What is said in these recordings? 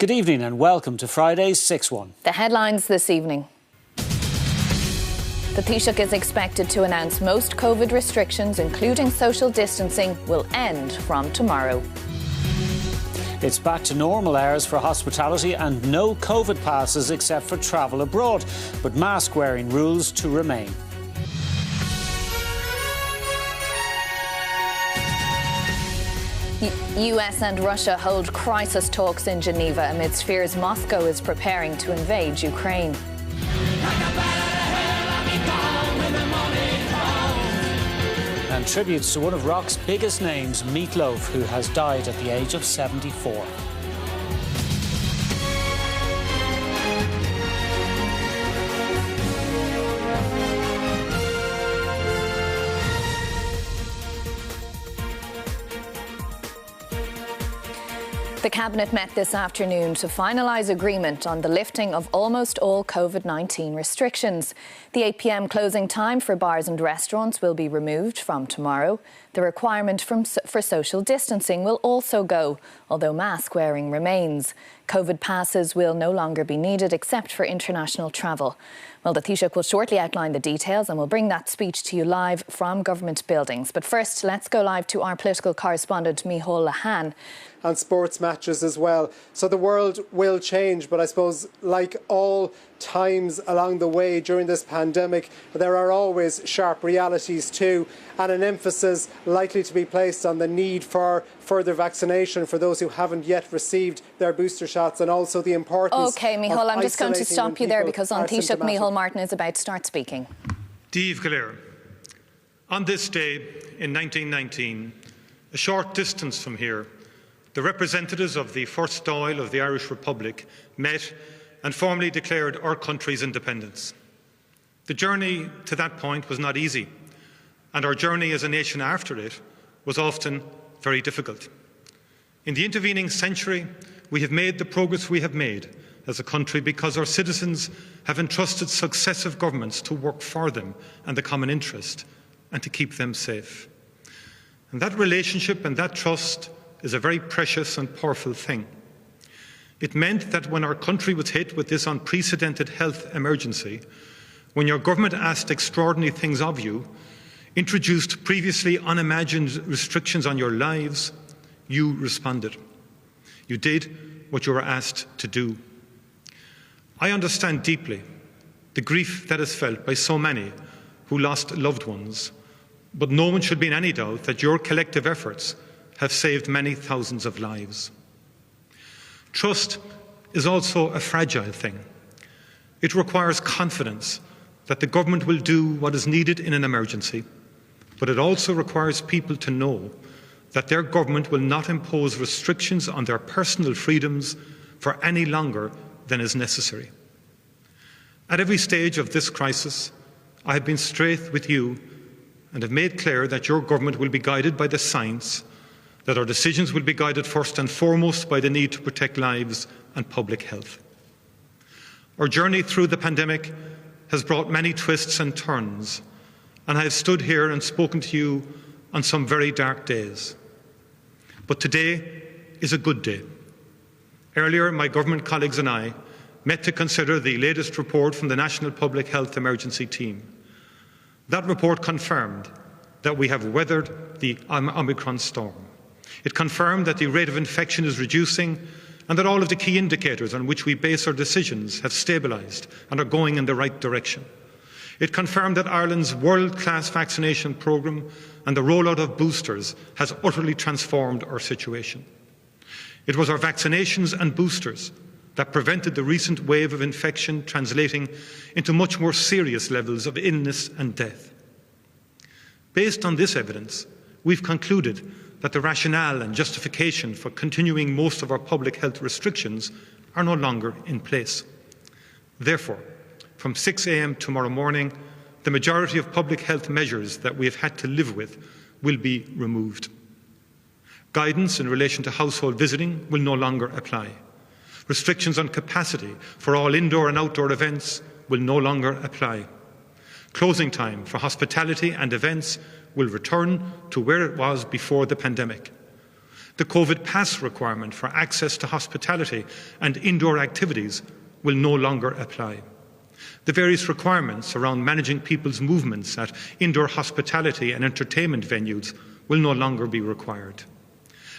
Good evening and welcome to Friday's 6-1. The headlines this evening. The Taoiseach is expected to announce most COVID restrictions, including social distancing, will end from tomorrow. It's back to normal hours for hospitality and no COVID passes except for travel abroad, but mask-wearing rules to remain. US and Russia hold crisis talks in Geneva amidst fears Moscow is preparing to invade Ukraine. And tributes to one of rock's biggest names, Meat Loaf, who has died at the age of 74. The Cabinet met this afternoon to finalise agreement on the lifting of almost all COVID-19 restrictions. The 8 p.m. closing time for bars and restaurants will be removed from tomorrow. The requirement for social distancing will also go, although mask wearing remains. COVID passes will no longer be needed except for international travel. Well, the Taoiseach will shortly outline the details and we'll bring that speech to you live from government buildings. But first, let's go live to our political correspondent, Micheál Lahan. And sports matches as well. So the world will change, but I suppose like all times along the way during this pandemic, there are always sharp realities too, and an emphasis likely to be placed on the need for further vaccination for those who haven't yet received their booster shots, and also the importance. OK, Micheál, I'm just going to stop you there because on Taoiseach Micheál Martin is about to start speaking. Díomh go léir. On this day in 1919, a short distance from here, the representatives of the First Dáil of the Irish Republic met and formally declared our country's independence. The journey to that point was not easy, and our journey as a nation after it was often very difficult. In the intervening century, we have made the progress we have made as a country because our citizens have entrusted successive governments to work for them and the common interest and to keep them safe. And that relationship and that trust is a very precious and powerful thing. It meant that when our country was hit with this unprecedented health emergency, when your government asked extraordinary things of you, introduced previously unimagined restrictions on your lives, you responded. You did what you were asked to do. I understand deeply the grief that is felt by so many who lost loved ones, but no one should be in any doubt that your collective efforts have saved many thousands of lives. Trust is also a fragile thing. It requires confidence that the government will do what is needed in an emergency, but it also requires people to know that their government will not impose restrictions on their personal freedoms for any longer than is necessary. At every stage of this crisis, I have been straight with you and have made clear that your government will be guided by the science, that our decisions will be guided first and foremost by the need to protect lives and public health. Our journey through the pandemic has brought many twists and turns, and I have stood here and spoken to you on some very dark days. But today is a good day. Earlier, my government colleagues and I met to consider the latest report from the National Public Health Emergency Team. That report confirmed that we have weathered the Omicron storm. It confirmed that the rate of infection is reducing and that all of the key indicators on which we base our decisions have stabilised and are going in the right direction. It confirmed that Ireland's world-class vaccination programme and the rollout of boosters has utterly transformed our situation. It was our vaccinations and boosters that prevented the recent wave of infection translating into much more serious levels of illness and death. Based on this evidence, we've concluded that the rationale and justification for continuing most of our public health restrictions are no longer in place. Therefore, from 6 a.m. tomorrow morning, the majority of public health measures that we have had to live with will be removed. Guidance in relation to household visiting will no longer apply. Restrictions on capacity for all indoor and outdoor events will no longer apply. Closing time for hospitality and events will return to where it was before the pandemic. The COVID pass requirement for access to hospitality and indoor activities will no longer apply. The various requirements around managing people's movements at indoor hospitality and entertainment venues will no longer be required.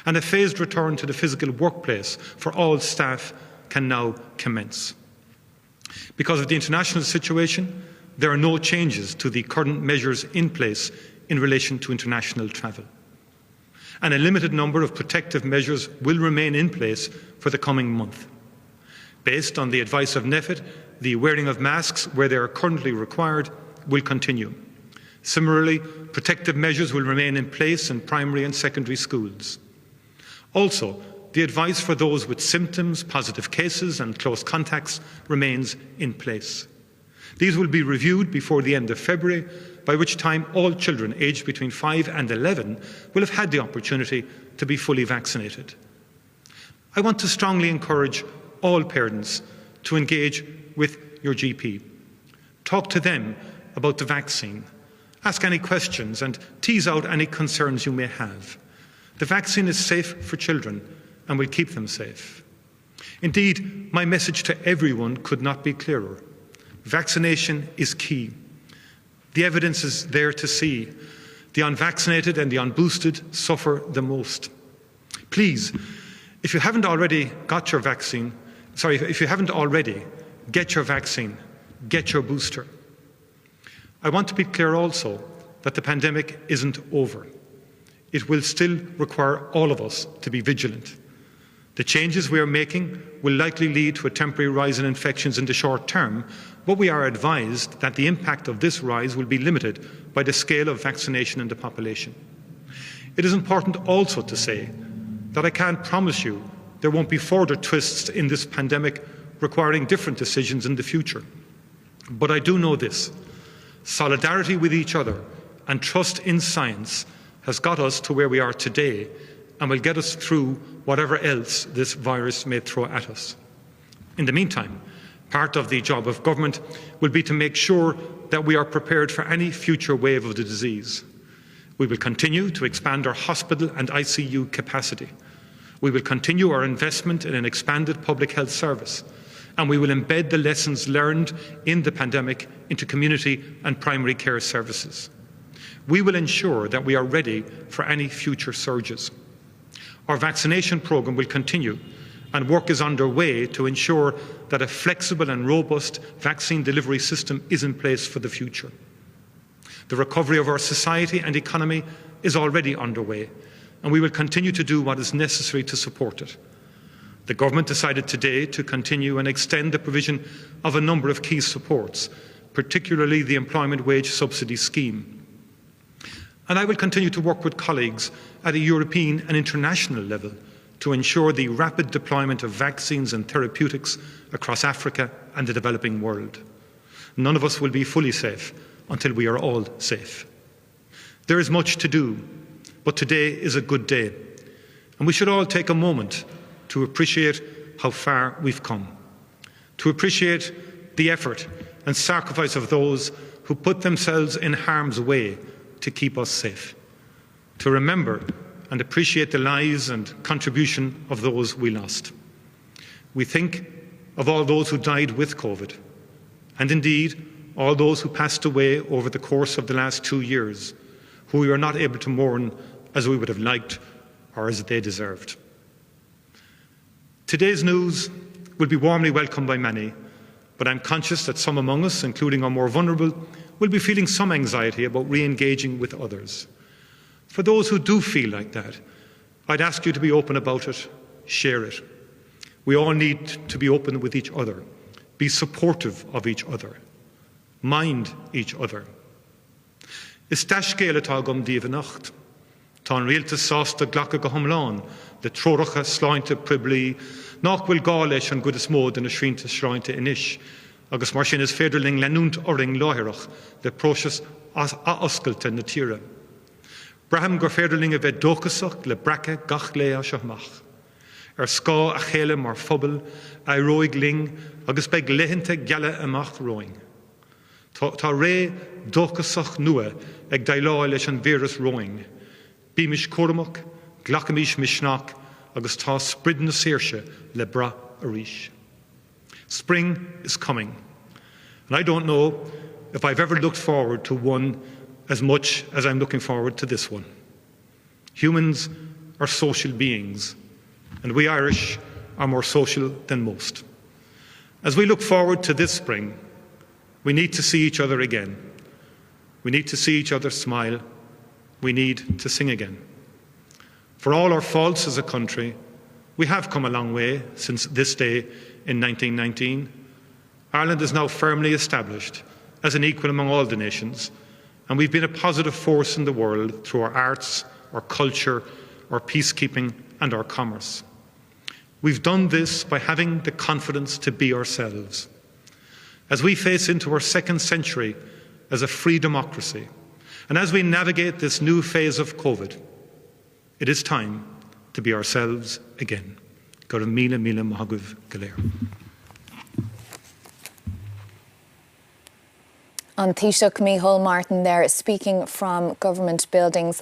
And a phased return to the physical workplace for all staff can now commence. Because of the international situation, there are no changes to the current measures in place in relation to international travel. And a limited number of protective measures will remain in place for the coming month. Based on the advice of NEFIT, the wearing of masks where they are currently required will continue. Similarly, protective measures will remain in place in primary and secondary schools. Also, the advice for those with symptoms, positive cases and close contacts remains in place. These will be reviewed before the end of February, by which time all children aged between 5 and 11 will have had the opportunity to be fully vaccinated. I want to strongly encourage all parents to engage with your GP. Talk to them about the vaccine. Ask any questions and tease out any concerns you may have. The vaccine is safe for children and will keep them safe. Indeed, my message to everyone could not be clearer. Vaccination is key. The evidence is there to see. The unvaccinated and the unboosted suffer the most. Please, if you haven't already got your vaccine, if you haven't already, get your vaccine, get your booster. I want to be clear also that the pandemic isn't over. It will still require all of us to be vigilant. The changes we are making will likely lead to a temporary rise in infections in the short term, but we are advised that the impact of this rise will be limited by the scale of vaccination in the population. It is important also to say that I can't promise you there won't be further twists in this pandemic requiring different decisions in the future. But I do know this: solidarity with each other and trust in science has got us to where we are today and will get us through whatever else this virus may throw at us. In the meantime, part of the job of government will be to make sure that we are prepared for any future wave of the disease. We will continue to expand our hospital and ICU capacity. We will continue our investment in an expanded public health service, and we will embed the lessons learned in the pandemic into community and primary care services. We will ensure that we are ready for any future surges. Our vaccination programme will continue, and work is underway to ensure that a flexible and robust vaccine delivery system is in place for the future. The recovery of our society and economy is already underway, and we will continue to do what is necessary to support it. The Government decided today to continue and extend the provision of a number of key supports, particularly the Employment Wage Subsidy Scheme. And I will continue to work with colleagues at a European and international level to ensure the rapid deployment of vaccines and therapeutics across Africa and the developing world. None of us will be fully safe until we are all safe. There is much to do, but today is a good day, and we should all take a moment to appreciate how far we've come, to appreciate the effort and sacrifice of those who put themselves in harm's way to keep us safe, to remember and appreciate the lives and contribution of those we lost. We think of all those who died with COVID, and indeed all those who passed away over the course of the last 2 years, who we were not able to mourn as we would have liked or as they deserved. Today's news will be warmly welcomed by many, but I'm conscious that some among us, including our more vulnerable, will be feeling some anxiety about re-engaging with others. For those who do feel like that, I'd ask you to be open about it, share it. We all need to be open with each other, be supportive of each other, mind each other. Is taiscéal atá gom díobh nacht. Tá an rialtas sásta ghlacha go hiomlán, le tróracha sláinte priblí, nach bhfuil gá leis an gud is mód in a srínta sráinte inis, agus mar sin is féidirling leanúnt oring láthirach le próiseas a oscailte na tíre. Braham gur féidirling a bheith dóchasach le bracha gach lé a seomach. Scá a chéile mar phobal, a roig ling, agus beag leithinte geala amach roing. Tá ré dóchasach nua ag daileáil leis an víras roing. Bímis córamach, Glachamís mishnach agus tá spridna saoirse le bra a ríis. Spring is coming, and I don't know if I've ever looked forward to one as much as I'm looking forward to this one. Humans are social beings, and we Irish are more social than most. As we look forward to this spring, we need to see each other again. We need to see each other smile. We need to sing again. For all our faults as a country, we have come a long way since this day in 1919. Ireland is now firmly established as an equal among all the nations, and we've been a positive force in the world through our arts, our culture, our peacekeeping and our commerce. We've done this by having the confidence to be ourselves. As we face into our second century as a free democracy, and as we navigate this new phase of COVID, it is time to be ourselves again. Go to Mila Mahaguv Galer. On Taoiseach Micheál Martin there speaking from government buildings.